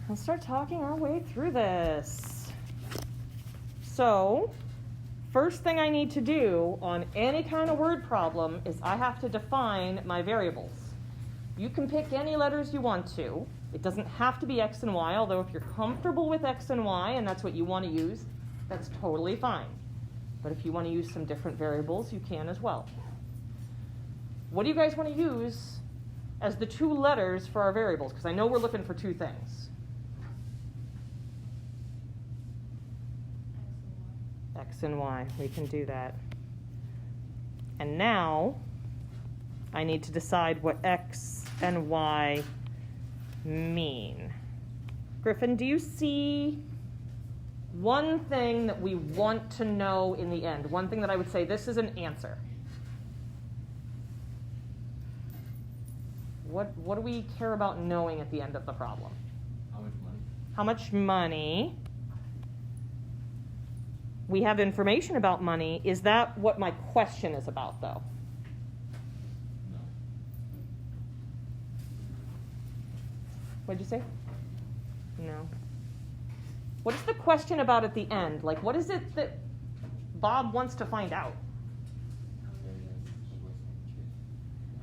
Let's start talking our way through this. So, first thing I need to do on any kind of word problem is I have to define my variables. You can pick any letters you want to. It doesn't have to be X and Y, although if you're comfortable with X and Y and that's what you want to use, that's totally fine. But if you want to use some different variables, you can as well. What do you guys want to use as the two letters for our variables? Because I know we're looking for two things. X and Y, we can do that. And now I need to decide what X and Y mean. Griffin, do you see one thing that we want to know in the end? One thing that I would say, this is an answer. What do we care about knowing at the end of the problem? How much money? How much money? We have information about money. Is that what my question is about, though? No. What did you say? No. What is the question about at the end? Like, what is it that Bob wants to find out?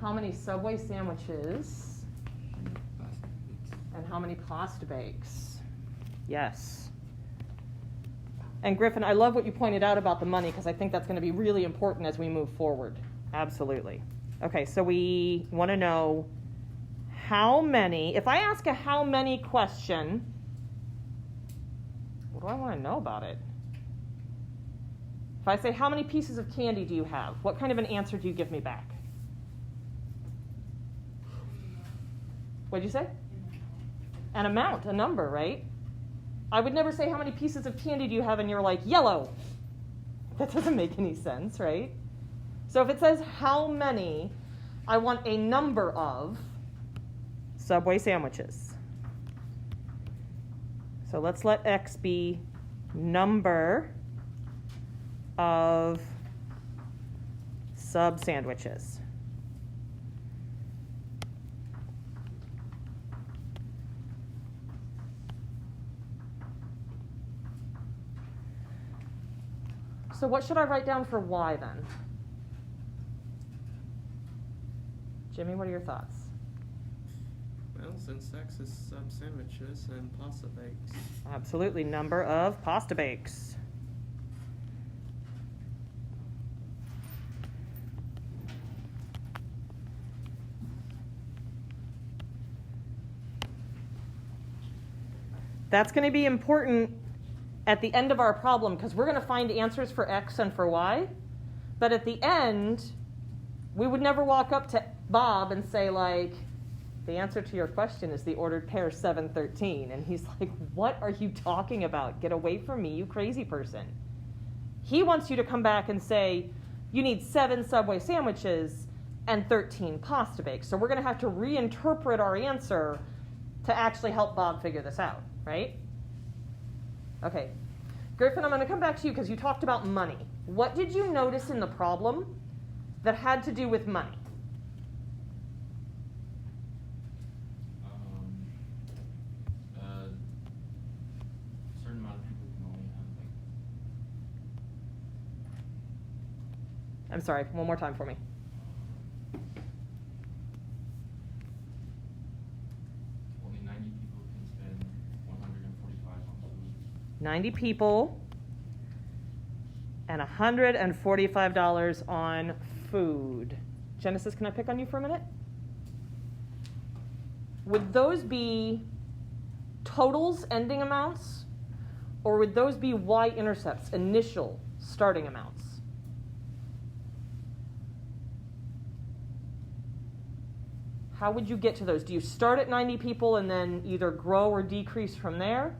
How many Subway sandwiches and how many pasta bakes? Yes. And Griffin, I love what you pointed out about the money because I think that's going to be really important as we move forward. Absolutely. Okay, so we want to know how many. If I ask a how many question, what do I want to know about it? If I say, how many pieces of candy do you have? What kind of an answer do you give me back? What'd you say? An amount, a number, right? I would never say, how many pieces of candy do you have? And you're like, yellow. That doesn't make any sense, right? So if it says how many, I want a number of Subway sandwiches. So let's let X be number of sub sandwiches. So what should I write down for Y then? Jimmy, what are your thoughts? Well, since X is sub sandwiches and pasta bakes. Absolutely, number of pasta bakes. That's going to be important at the end of our problem because we're going to find answers for X and for Y. But at the end, we would never walk up to Bob and say, like, the answer to your question is the ordered pair 713. And he's like, what are you talking about? Get away from me, you crazy person. He wants you to come back and say, you need 7 Subway sandwiches and 13 pasta bakes. So we're going to have to reinterpret our answer to actually help Bob figure this out, right? Okay. Griffin, I'm going to come back to you because you talked about money. What did you notice in the problem that had to do with money? A certain amount of people can only have I'm sorry, one more time for me. only 90 people can spend 145 on food. 90 people and $145 on food. Genesis, can I pick on you for a minute? Would those be totals, ending amounts, or would those be y-intercepts, initial starting amounts? How would you get to those? Do you start at 90 people and then either grow or decrease from there?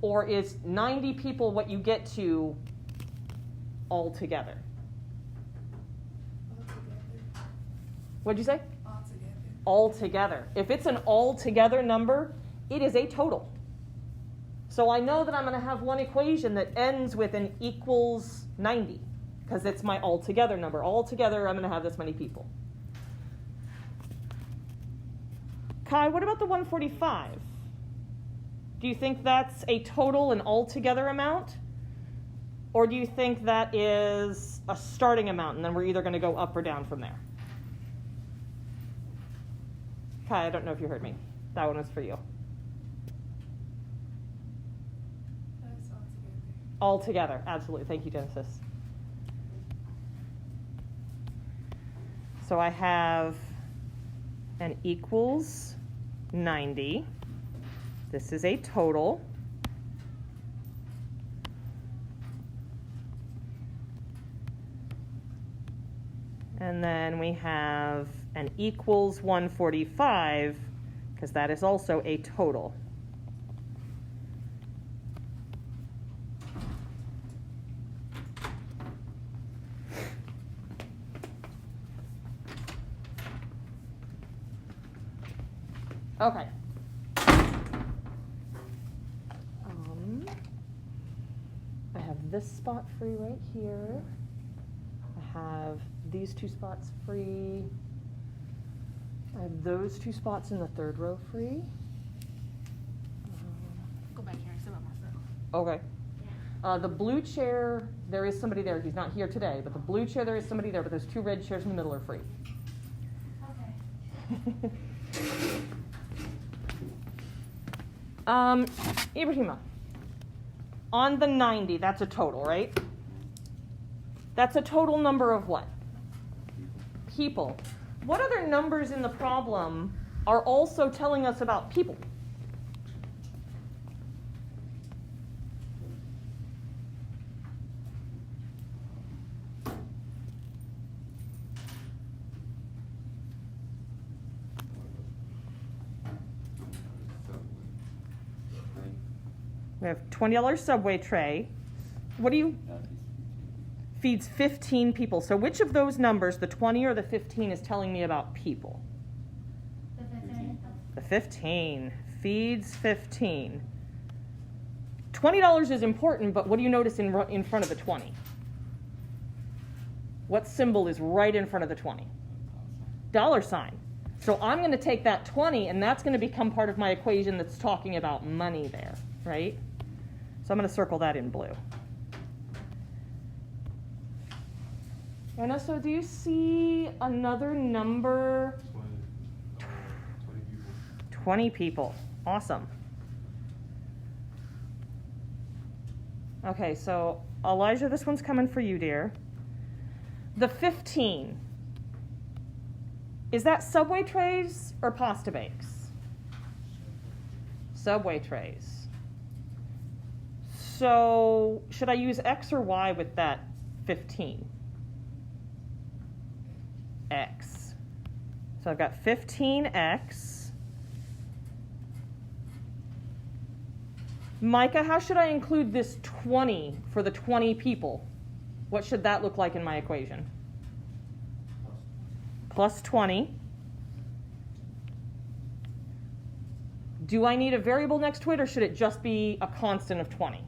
Or is 90 people what you get to altogether? What'd you say? Altogether. If it's an altogether number, it is a total. So I know that I'm going to have one equation that ends with an equals 90 because it's my altogether number. Altogether, I'm going to have this many people. Kai, what about the 145? Do you think that's a total and altogether amount? Or do you think that is a starting amount, and then we're either going to go up or down from there? Kai, I don't know if you heard me. That one was for you. That's altogether. Altogether, absolutely. Thank you, Genesis. So I have an equals 90. This is a total. And then we have an equals 145, because that is also a total. Okay. I have this spot free right here. I have these two spots free. I have those two spots in the third row free. Go back here and sit by myself. Okay. The blue chair, there is somebody there. He's not here today, but the blue chair, there is somebody there, but those two red chairs in the middle are free. Okay. Ibrahima, on the 90, that's a total, right? That's a total number of what? People. What other numbers in the problem are also telling us about people? We have $20 Subway tray. What do you? Feeds 15 people. So which of those numbers, the 20 or the 15, is telling me about people? The 15. The 15. Feeds 15. $20 is important, but what do you notice in front of the 20? What symbol is right in front of the 20? Dollar sign. So I'm going to take that 20, and that's going to become part of my equation that's talking about money there, right? So I'm going to circle that in blue. Ernesto, do you see another number? 20 people. 20 people. Awesome. Okay, so Elijah, this one's coming for you, dear. The 15. Is that Subway trays or pasta bakes? Subway trays. So should I use X or Y with that 15? X. So I've got 15X. Micah, how should I include this 20 for the 20 people? What should that look like in my equation? Plus 20. Do I need a variable next to it, or should it just be a constant of 20?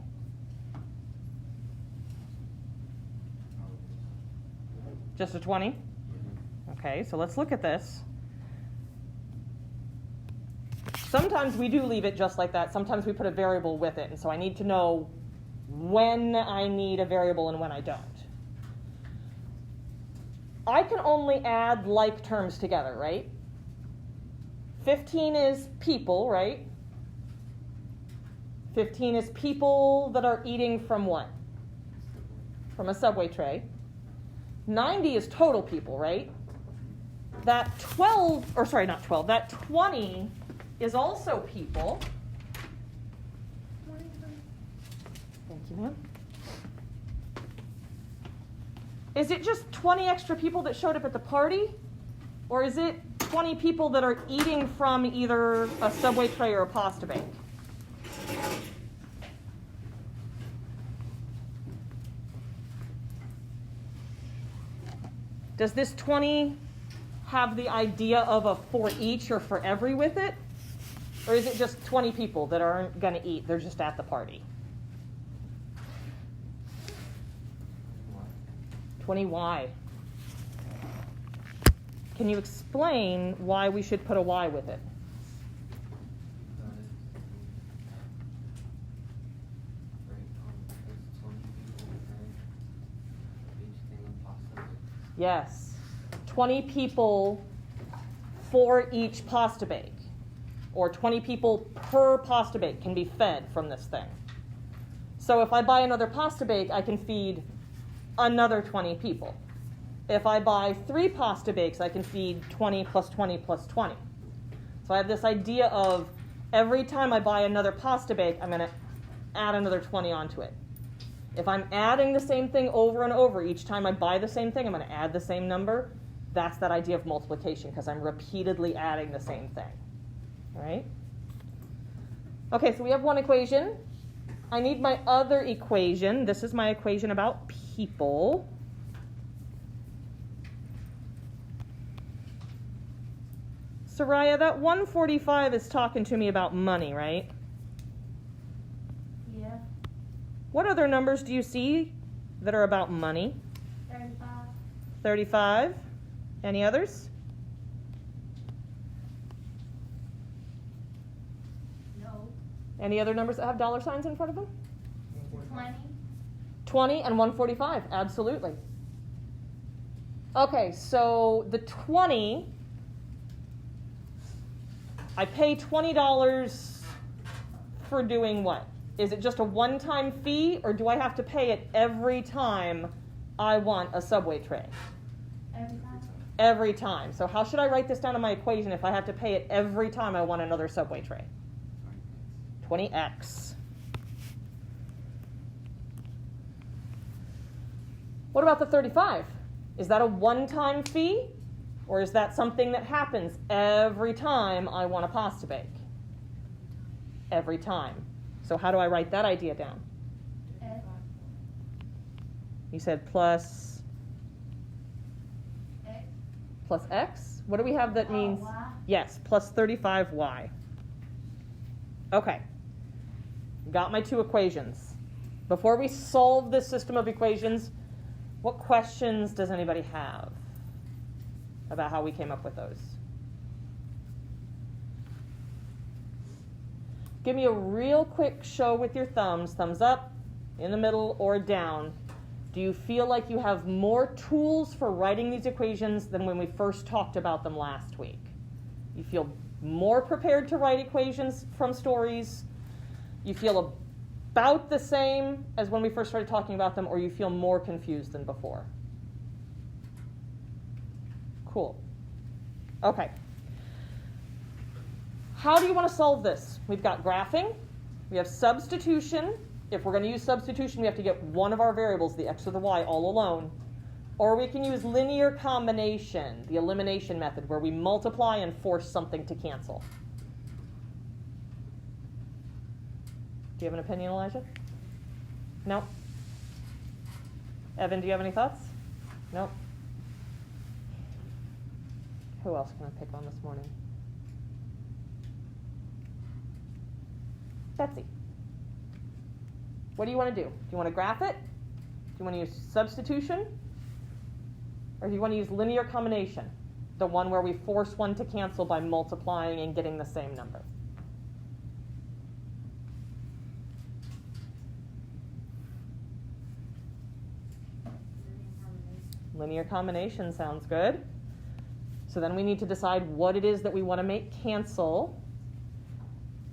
Just a 20? Okay, so let's look at this. Sometimes we do leave it just like that. Sometimes we put a variable with it. And so I need to know when I need a variable and when I don't. I can only add like terms together, right? 15 is people, right? 15 is people that are eating from what? From a Subway tray. 90 is total people, right? That 20 is also people. Thank you, ma'am. Is it just 20 extra people that showed up at the party? Or is it 20 people that are eating from either a Subway tray or a pasta bake? Does this 20 have the idea of a for each or for every with it? Or is it just 20 people that aren't going to eat? They're just at the party. 20Y. Can you explain why we should put a Y with it? Yes. 20 people for each pasta bake. Or 20 people per pasta bake can be fed from this thing. So if I buy another pasta bake, I can feed another 20 people. If I buy 3 pasta bakes, I can feed 20 plus 20 plus 20. So I have this idea of every time I buy another pasta bake, I'm going to add another 20 onto it. If I'm adding the same thing over and over, each time I buy the same thing, I'm going to add the same number. That's that idea of multiplication, because I'm repeatedly adding the same thing. All right? Okay, so we have one equation. I need my other equation. This is my equation about people. Soraya, that 145 is talking to me about money, right? Yeah. What other numbers do you see that are about money? 35. 35. Any others? No. Any other numbers that have dollar signs in front of them? 20. 20 and 145, absolutely. Okay, so the 20, I pay $20 for doing what? Is it just a one-time fee, or do I have to pay it every time I want a Subway tray? Every time. Every time. So how should I write this down in my equation if I have to pay it every time I want another Subway tray? 20x. What about the 35? Is that a one-time fee, or is that something that happens every time I want a pasta bake? Every time. So how do I write that idea down? F. You said plus X. x? What do we have that means? Y. Yes, plus 35y. Okay. Got my 2 equations. Before we solve this system of equations, what questions does anybody have about how we came up with those? Give me a real quick show with your thumbs up, in the middle, or down. Do you feel like you have more tools for writing these equations than when we first talked about them last week? You feel more prepared to write equations from stories? You feel about the same as when we first started talking about them, or you feel more confused than before? Cool. Okay. How do you want to solve this? We've got graphing. We have substitution. If we're going to use substitution, we have to get one of our variables, the x or the y, all alone. Or we can use linear combination, the elimination method, where we multiply and force something to cancel. Do you have an opinion, Elijah? No? Evan, do you have any thoughts? No? Who else can I pick on this morning? Betsy. What do you want to do? Do you want to graph it? Do you want to use substitution? Or do you want to use linear combination? The one where we force one to cancel by multiplying and getting the same number. Linear combination sounds good. So then we need to decide what it is that we want to make cancel.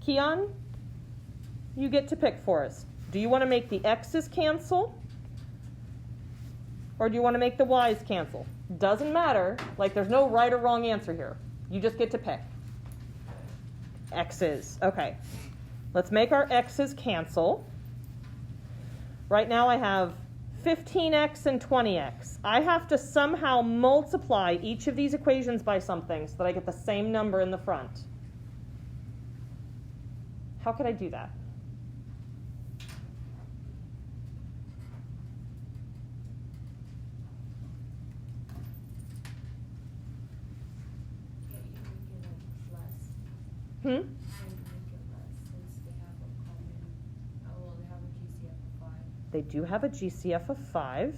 Keon, you get to pick for us. Do you want to make the x's cancel? Or do you want to make the y's cancel? Doesn't matter. Like, there's no right or wrong answer here. You just get to pick. X's. Okay. Let's make our x's cancel. Right now I have 15x and 20x. I have to somehow multiply each of these equations by something so that I get the same number in the front. How could I do that? Hmm? They do have a GCF of 5.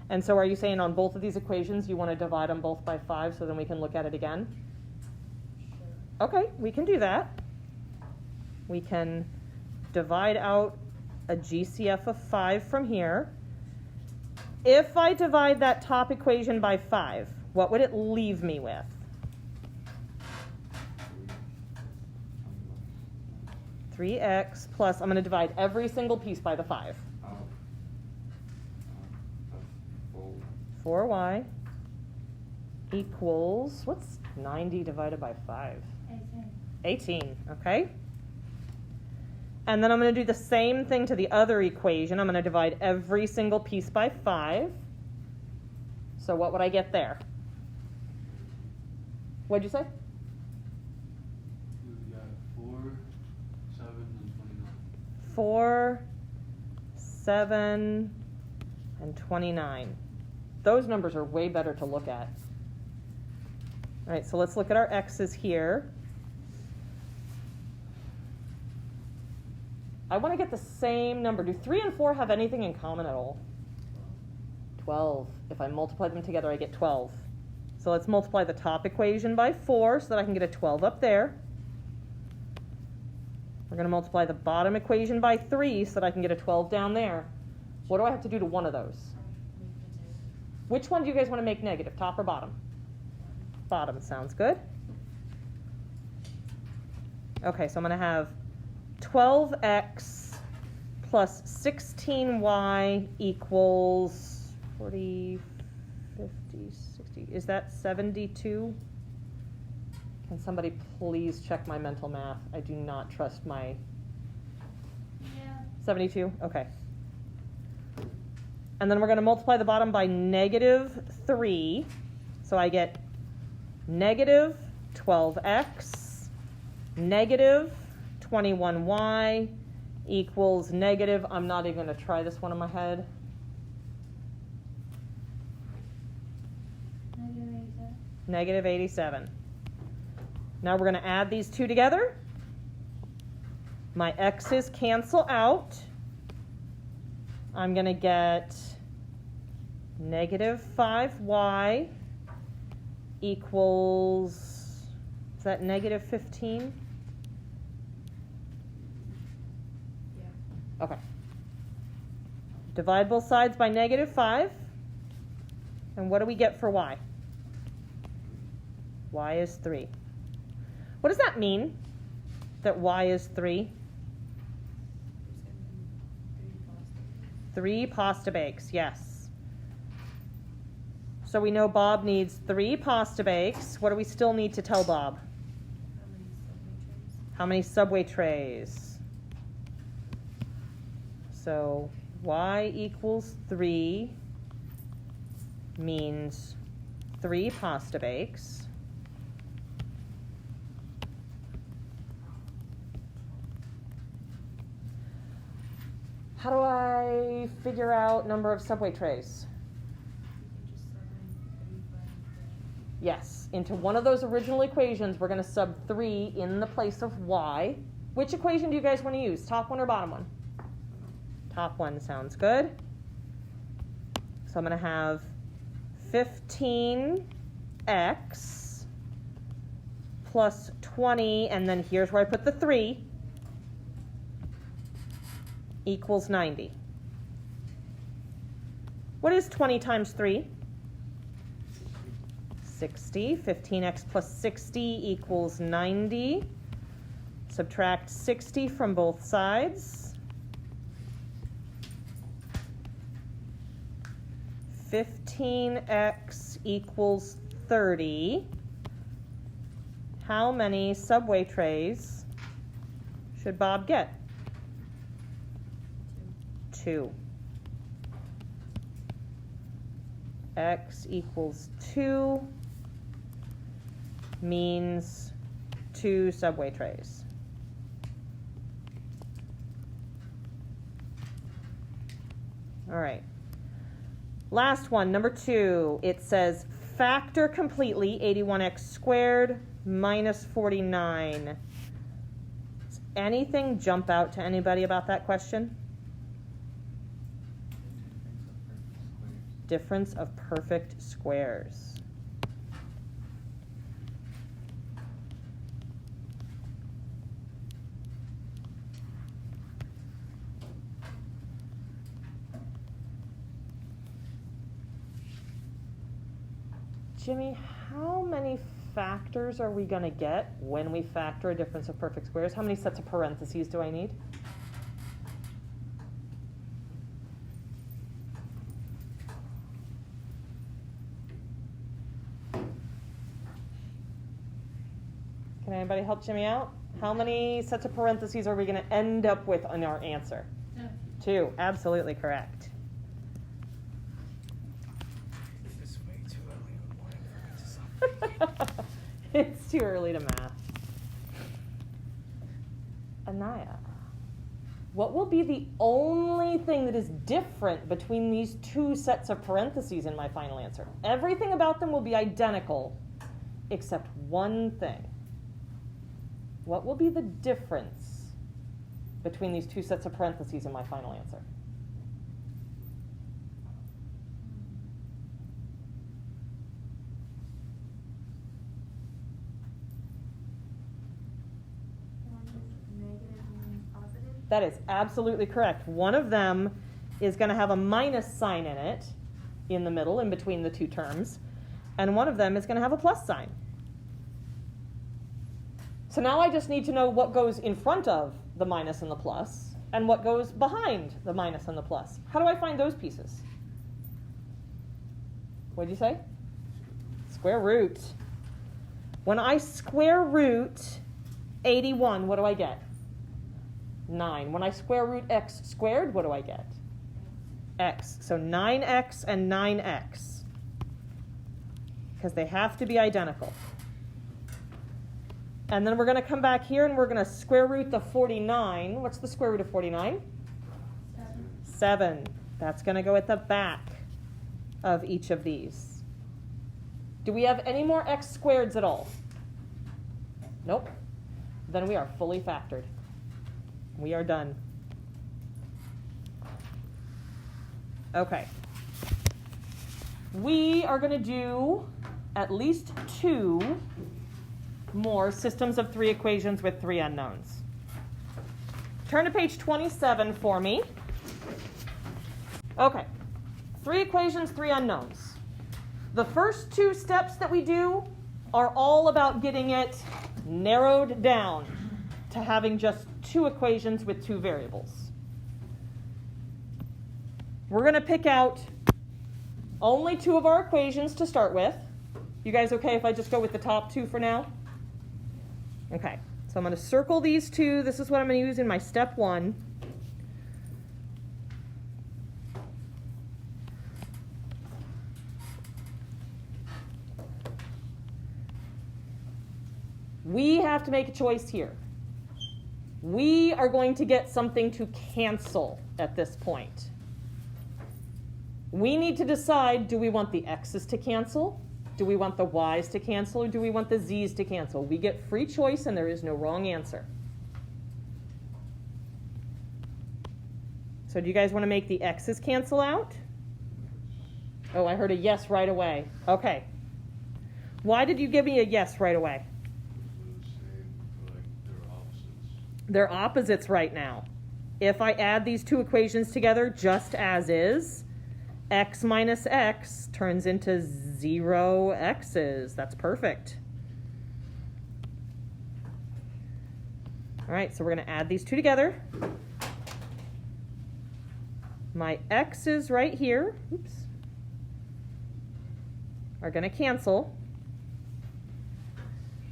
And so are you saying on both of these equations you want to divide them both by 5 so then we can look at it again? Sure. Okay, we can do that. We can divide out a GCF of 5 from here. If I divide that top equation by 5, what would it leave me with? 3x plus, I'm going to divide every single piece by the 5. That's 4y equals, what's 90 divided by 5? 18, okay? And then I'm going to do the same thing to the other equation. I'm going to divide every single piece by 5. So what would I get there? What'd you say? You got 4, 7, and 29. 4, 7, and 29. Those numbers are way better to look at. All right, so let's look at our x's here. I want to get the same number. Do 3 and 4 have anything in common at all? 12. If I multiply them together, I get 12. So let's multiply the top equation by 4 so that I can get a 12 up there. We're going to multiply the bottom equation by 3 so that I can get a 12 down there. What do I have to do to one of those? Which one do you guys want to make negative, top or bottom? Bottom sounds good. Okay, so I'm going to have 12x plus 16y equals 40, 50, 60. Is that 72? Can somebody please check my mental math? I do not trust my... Yeah. 72? Okay. And then we're going to multiply the bottom by negative 3. So I get negative 12x, negative 21y equals negative, I'm not even going to try this one in my head, negative 87. Now we're going to add these two together. My x's cancel out. I'm going to get negative 5y equals, is that negative 15? Okay. Divide both sides by negative 5. And what do we get for y? Y is 3. What does that mean, that y is 3? 3 pasta bakes, yes. So we know Bob needs 3 pasta bakes. What do we still need to tell Bob? How many Subway trays? So y equals 3 means 3 pasta bakes. How do I figure out number of Subway trays? Yes, into one of those original equations, we're going to sub 3 in the place of y. Which equation do you guys want to use, top one or bottom one? Top one sounds good. So I'm going to have 15x plus 20, and then here's where I put the 3, equals 90. What is 20 times 3? 60. 15x plus 60 equals 90. Subtract 60 from both sides. 15x equals 30. How many Subway trays should Bob get? 2. X equals 2 means 2 Subway trays. All right. Last one, number 2. It says factor completely 81x squared minus 49. Does anything jump out to anybody about that question? Difference of perfect squares. Jimmy, how many factors are we going to get when we factor a difference of perfect squares? How many sets of parentheses do I need? Can anybody help Jimmy out? How many sets of parentheses are we going to end up with in our answer? 2. Absolutely correct. This is way too early in the morning for me to suffer. It's too early to math. Anaya, what will be the only thing that is different between these 2 sets of parentheses in my final answer? Everything about them will be identical except one thing. What will be the difference between these 2 sets of parentheses in my final answer? One is negative and positive. That is absolutely correct. One of them is going to have a minus sign in it, in the middle, in between the 2 terms, and one of them is going to have a plus sign. So now I just need to know what goes in front of the minus and the plus, and what goes behind the minus and the plus. How do I find those pieces? What did you say? Square root. When I square root 81, what do I get? 9. When I square root x squared, what do I get? X. So 9x and 9x. Because they have to be identical. And then we're going to come back here and we're going to square root the 49. What's the square root of 49? 7. That's going to go at the back of each of these. Do we have any more x squareds at all? Nope. Then we are fully factored. We are done. Okay. We are going to do at least 2 more systems of 3 equations with 3 unknowns. Turn to page 27 for me. Okay. 3 equations, 3 unknowns. The first 2 steps that we do are all about getting it narrowed down to having just 2 equations with 2 variables. We're going to pick out only 2 of our equations to start with. You guys okay if I just go with the top 2 for now? Okay, so I'm going to circle these 2. This is what I'm going to use in my step 1. We have to make a choice here. We are going to get something to cancel at this point. We need to decide, do we want the x's to cancel? Do we want the y's to cancel, or do we want the z's to cancel? We get free choice, and there is no wrong answer. So do you guys want to make the x's cancel out? Oh, I heard a yes right away. Okay. Why did you give me a yes right away? They're opposites right now. If I add these 2 equations together just as is, x minus x turns into 0 x's. That's perfect. All right, so we're going to add these 2 together. My x's right here, are going to cancel.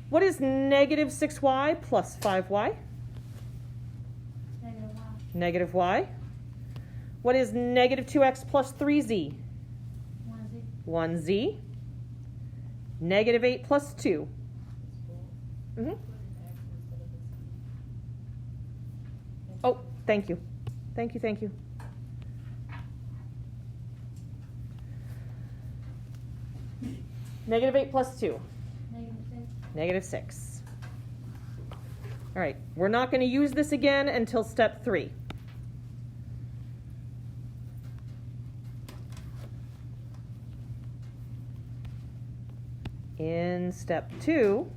What is negative 6y plus 5y? Negative y. Negative y. What is negative 2x plus 3z? 1z. 1z. Negative 8 plus 2. Mm-hmm. Oh, thank you. Thank you, thank you. Negative 8 plus 2. Negative 6. Negative 6. All right, we're not going to use this again until step 3. In step 2,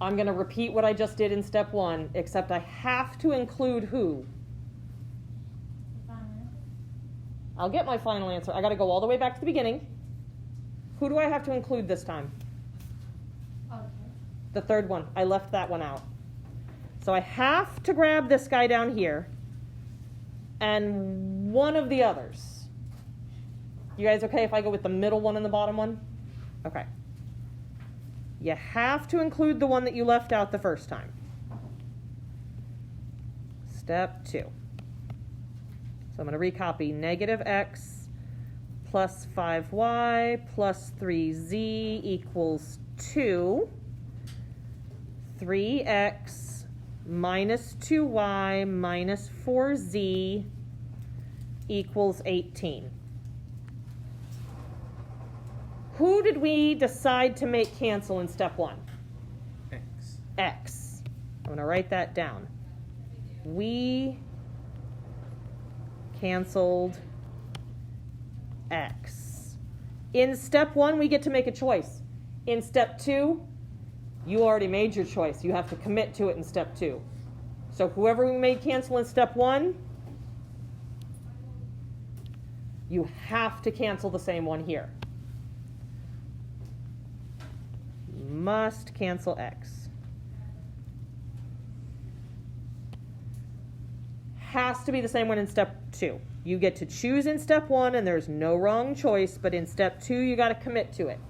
I'm going to repeat what I just did in step 1, except I have to include who? The final answer. I'll get my final answer. I got to go all the way back to the beginning. Who do I have to include this time? Okay. The third one. I left that one out. So I have to grab this guy down here and one of the others. You guys okay if I go with the middle one and the bottom one? Okay. You have to include the one that you left out the first time. Step 2. So I'm going to recopy negative x plus 5y plus 3z equals 2. 3x minus 2y minus 4z equals 18. Who did we decide to make cancel in step 1? X. X. I'm going to write that down. We canceled x. In step 1, we get to make a choice. In step 2, you already made your choice. You have to commit to it in step 2. So whoever we made cancel in step 1, you have to cancel the same one here. Must cancel x. Has to be the same one in step 2. You get to choose in step 1 and there's no wrong choice, but in step 2 you got to commit to it.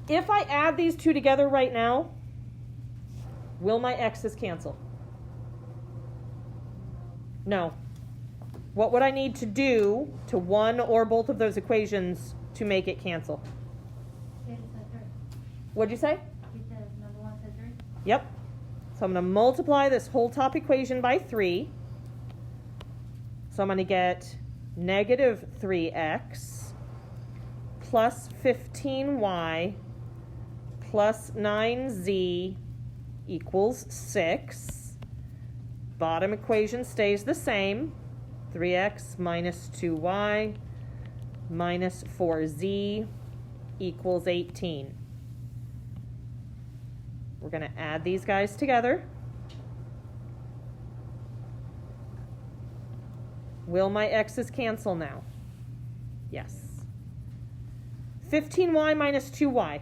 If I add these two together right now, will my x's cancel? No. What would I need to do to one or both of those equations to make it cancel? What'd you say? Because number 1 said 3. Yep. So I'm going to multiply this whole top equation by 3. So I'm going to get negative 3x plus 15y plus 9z equals 6. Bottom equation stays the same. 3x minus 2y minus 4z equals 18. We're going to add these guys together. Will my x's cancel now? Yes. 15y minus 2y.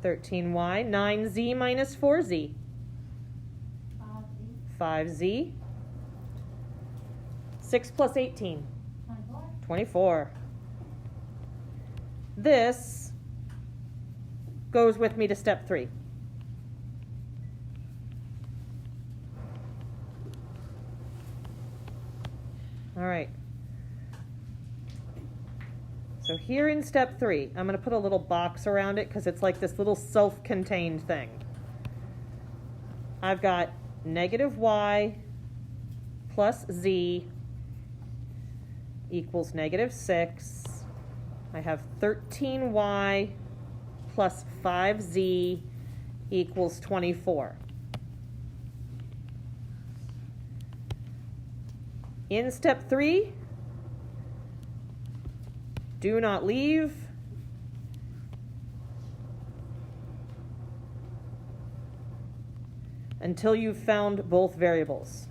13y. 9z minus 4z. 5z. 6 plus 18. 24. This goes with me to step 3. All right. So here in step 3, I'm going to put a little box around it because it's like this little self-contained thing. I've got negative y plus z equals negative 6. I have 13y plus 5z equals 24. In step 3, do not leave. Until you've found both variables.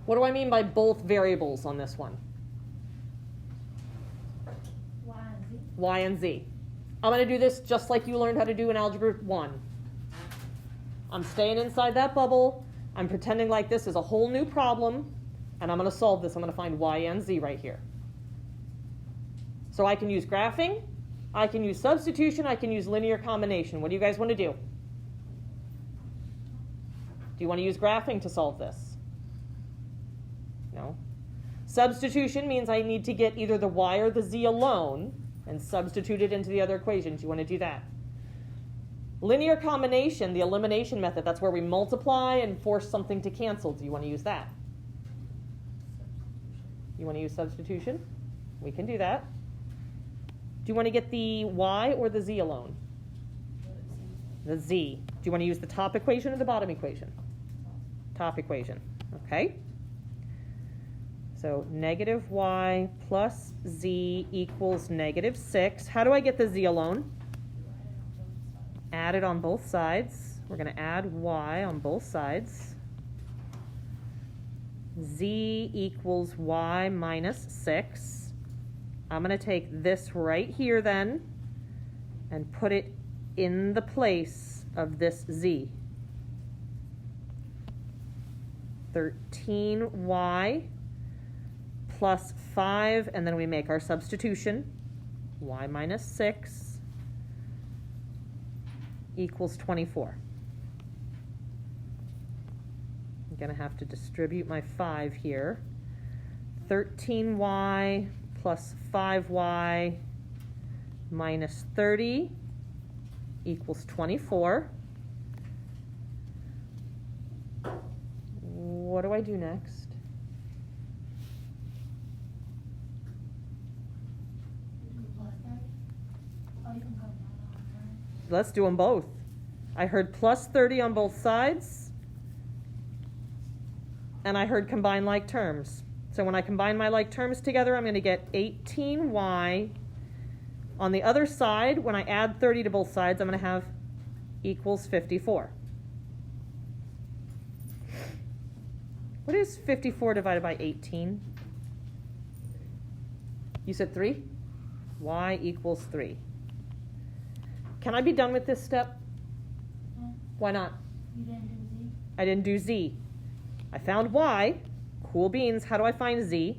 What do I mean by both variables on this one? Y and Z. Y and Z. I'm going to do this just like you learned how to do in Algebra 1. I'm staying inside that bubble. I'm pretending like this is a whole new problem, and I'm going to solve this. I'm going to find Y and Z right here. So I can use graphing, I can use substitution, I can use linear combination. What do you guys want to do? Do you want to use graphing to solve this? No. Substitution means I need to get either the y or the z alone and substitute it into the other equations. You want to do that. Linear combination, the elimination method, that's where we multiply and force something to cancel. Do you want to use that? You want to use substitution? We can do that. Do you want to get the y or the z alone? The z. Do you want to use the top equation or the bottom equation? Top equation. Okay. So negative y plus z equals negative 6. How do I get the z alone? Add it on both sides. We're going to add y on both sides. Z equals y minus 6. I'm going to take this right here then and put it in the place of this z. 13y plus 5, and then we make our substitution. Y minus 6 equals 24. I'm going to have to distribute my 5 here. 13y plus 5y minus 30 equals 24. What do I do next? Let's do them both. I heard plus 30 on both sides, and I heard combine like terms. So when I combine my like terms together, I'm going to get 18y. On the other side, when I add 30 to both sides, I'm going to have equals 54. What is 54 divided by 18? You said 3? Y equals 3. Can I be done with this step? Yeah. Why not? You didn't do Z? I didn't do z. I found y. Cool beans. How do I find z? You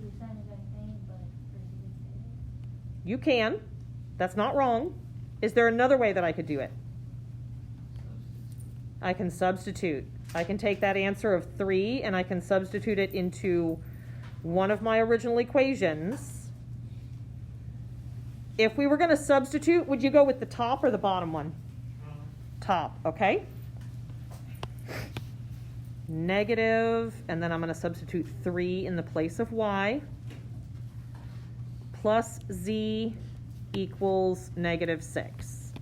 were saying the same thing, but for Z instead. You can. That's not wrong. Is there another way that I could do it? I can substitute. I can take that answer of 3 and I can substitute it into one of my original equations. If we were going to substitute, would you go with the top or the bottom one? Top, okay? Negative, and then I'm going to substitute 3 in the place of y, plus z equals negative 6.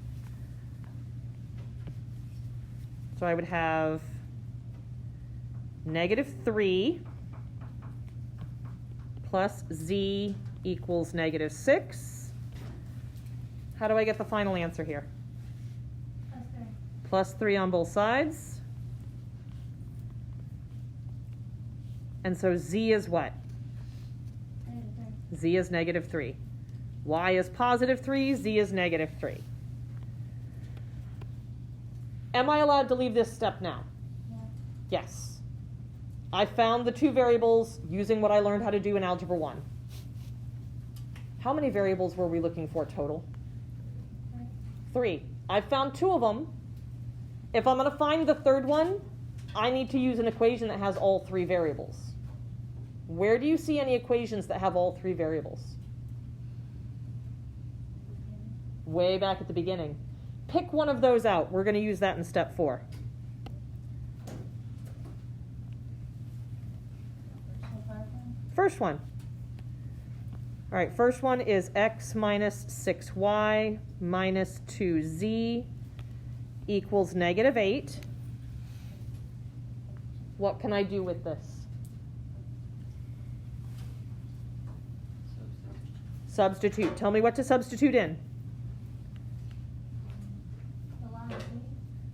So I would have negative 3 plus z equals negative 6. How do I get the final answer here? Plus 3. Plus 3 on both sides. And so z is what? Negative 3. Z is negative 3. Y is positive 3. Z is negative 3. Am I allowed to leave this step now? Yeah. Yes. I found the 2 variables using what I learned how to do in Algebra 1. How many variables were we looking for total? 3. I found 2 of them. If I'm going to find the third one, I need to use an equation that has all 3 variables. Where do you see any equations that have all 3 variables? Way back at the beginning. Pick one of those out. We're going to use that in step 4. First one. All right, first one is x minus 6y minus 2z equals negative 8. What can I do with this? Substitute. Tell me what to substitute in. The Y and Z.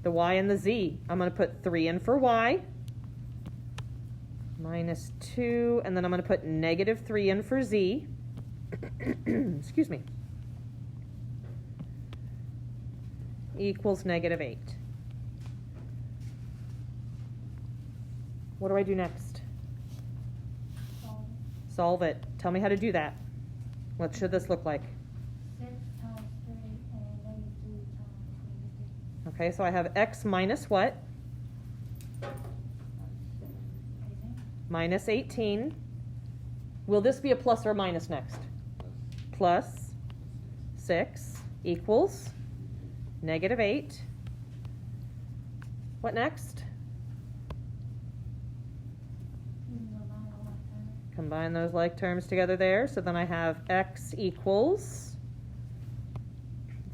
The y and the z. I'm going to put 3 in for y. Minus 2, and then I'm going to put negative 3 in for z. Excuse me. Equals negative 8. What do I do next? Solve. Solve it. Tell me how to do that. What should this look like? 6 times 3 and negative 2 times negative Okay, so I have x minus what? 3. Minus 18. Will this be a plus or a minus next? Plus 6 equals negative 8. What next? Combine those like terms together there. So then I have x equals,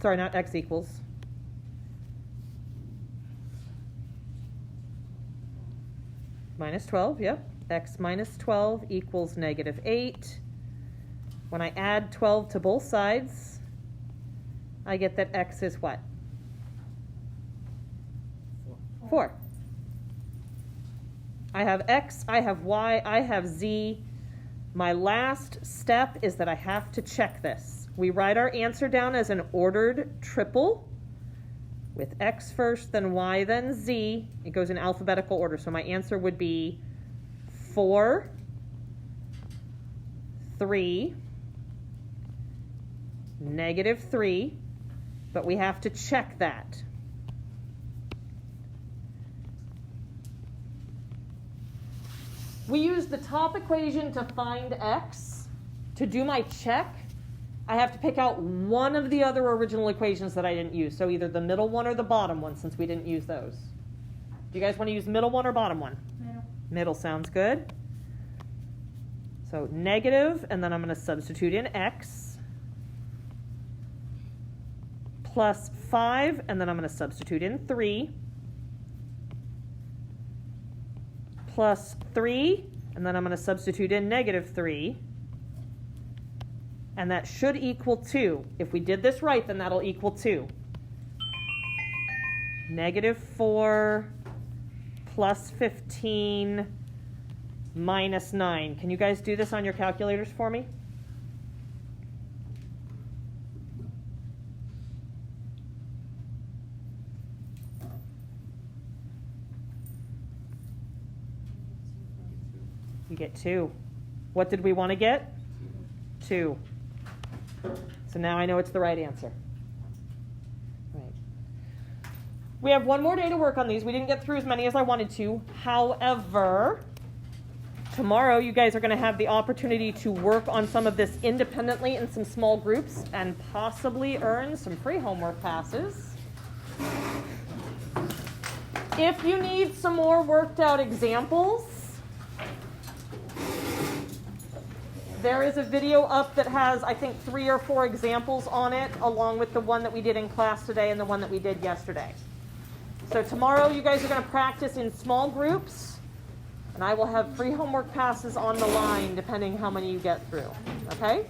sorry, not x equals. Minus 12, yep. x minus 12 equals negative 8. When I add 12 to both sides, I get that x is what? 4. I have x, I have y, I have z. My last step is that I have to check this. We write our answer down as an ordered triple with x first, then y, then z. It goes in alphabetical order. So my answer would be 4, 3, negative 3, but we have to check that. We use the top equation to find x. To do my check, I have to pick out one of the other original equations that I didn't use. So either the middle one or the bottom one, since we didn't use those. Do you guys want to use middle one or bottom one? Middle. Middle sounds good. So negative, and then I'm going to substitute in x, plus 5, and then I'm going to substitute in 3, plus 3, and then I'm going to substitute in negative 3, and that should equal 2. If we did this right, then that'll equal 2. Negative 4 plus 15 minus 9. Can you guys do this on your calculators for me? You get 2. What did we want to get? 2. So now I know it's the right answer. Right. We have one more day to work on these. We didn't get through as many as I wanted to. However, tomorrow you guys are going to have the opportunity to work on some of this independently in some small groups and possibly earn some free homework passes. If you need some more worked out examples, there is a video up that has, I think, 3 or 4 examples on it, along with the one that we did in class today and the one that we did yesterday. So tomorrow you guys are going to practice in small groups, and I will have free homework passes on the line depending how many you get through. Okay?